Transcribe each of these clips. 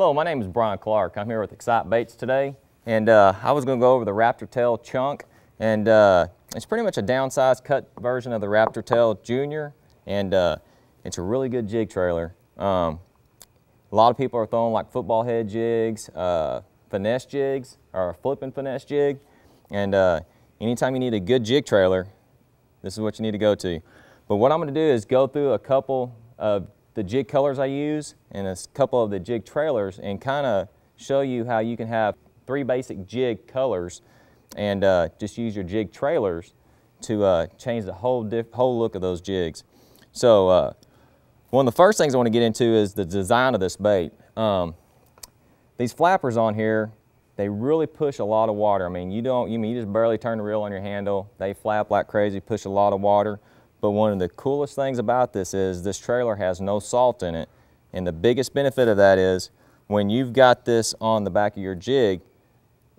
Hello, my name is Brian Clark. I'm here with Excite Baits today, and I was going to go over the Raptor Tail Chunk, and it's pretty much a downsized cut version of the Raptor Tail Junior, and it's a really good jig trailer. A lot of people are throwing like football head jigs, finesse jigs, or a flipping finesse jig, and anytime you need a good jig trailer, this is what you need to go to. But what I'm going to do is go through a couple of the jig colors I use and a couple of the jig trailers and kind of show you how you can have 3 basic jig colors and just use your jig trailers to change the whole look of those jigs. So one of the first things I want to get into is the design of this bait. These flappers on here, they really push a lot of water. I mean, you just barely turn the reel on your handle. They flap like crazy, push a lot of water. But one of the coolest things about this is this trailer has no salt in it. And the biggest benefit of that is when you've got this on the back of your jig,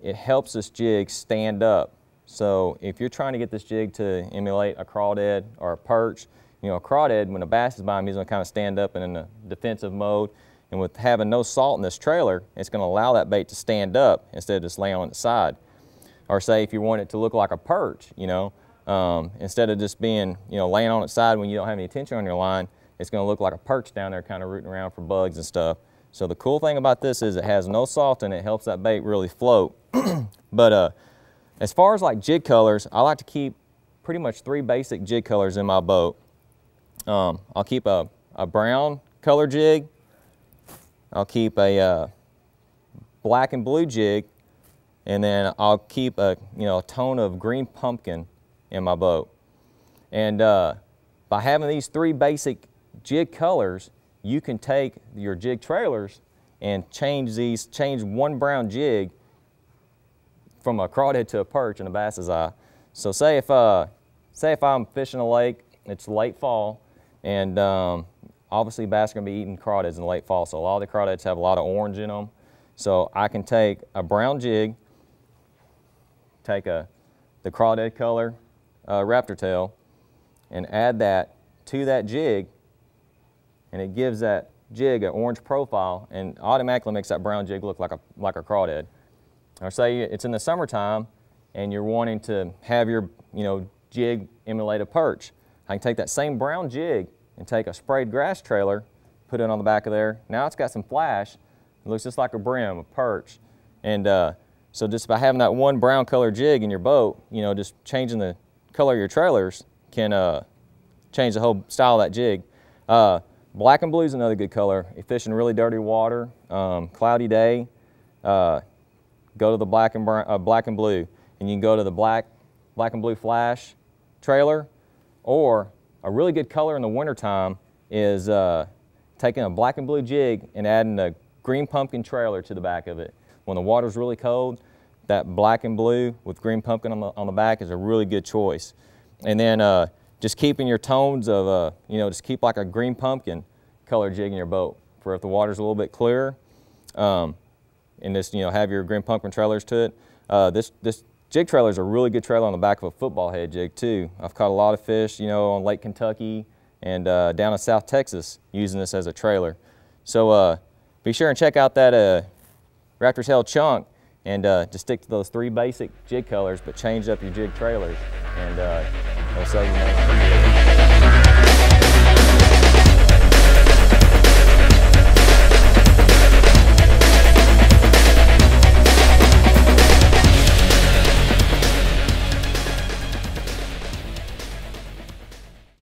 it helps this jig stand up. So if you're trying to get this jig to emulate a crawdad or a perch, you know, a crawdad, when a bass is by him, he's gonna kind of stand up and in a defensive mode. And with having no salt in this trailer, it's gonna allow that bait to stand up instead of just laying on its side. Or say if you want it to look like a perch, you know, instead of just being, you know, laying on its side when you don't have any tension on your line, it's going to look like a perch down there kind of rooting around for bugs and stuff. So the cool thing about this is it has no salt in it, helps that bait really float. But as far as like jig colors, I like to keep pretty much 3 basic jig colors in my boat. I'll keep a brown color jig, I'll keep a black and blue jig, and then I'll keep a tone of green pumpkin in my boat. And by having these 3 basic jig colors, you can take your jig trailers and change one brown jig from a crawdad to a perch in a bass's eye. So say if I'm fishing a lake, it's late fall, and obviously bass are going to be eating crawdads in the late fall, so a lot of the crawdads have a lot of orange in them. So I can take a brown jig, take the crawdad color Raptor tail, and add that to that jig, and it gives that jig an orange profile and automatically makes that brown jig look like a crawdad. Or say it's in the summertime and you're wanting to have your jig emulate a perch. I can take that same brown jig and take a sprayed grass trailer, put it on the back of there. Now it's got some flash. It looks just like a brim, a perch. And so just by having that one brown color jig in your boat, just changing the color of your trailers can change the whole style of that jig. Black and blue is another good color. If you're fishing really dirty water, cloudy day, go to the black and blue, and you can go to the black and blue flash trailer. Or a really good color in the wintertime is taking a black and blue jig and adding a green pumpkin trailer to the back of it. When the water's really cold, that black and blue with green pumpkin on the back is a really good choice. And then just keeping your tones of, just keep like a green pumpkin color jig in your boat for if the water's a little bit clearer. And just, have your green pumpkin trailers to it. This jig trailer is a really good trailer on the back of a football head jig too. I've caught a lot of fish, on Lake Kentucky and down in South Texas using this as a trailer. So be sure and check out that Raptor Tail Chunk, and just stick to those 3 basic jig colors, but change up your jig trailers, and it'll save you money.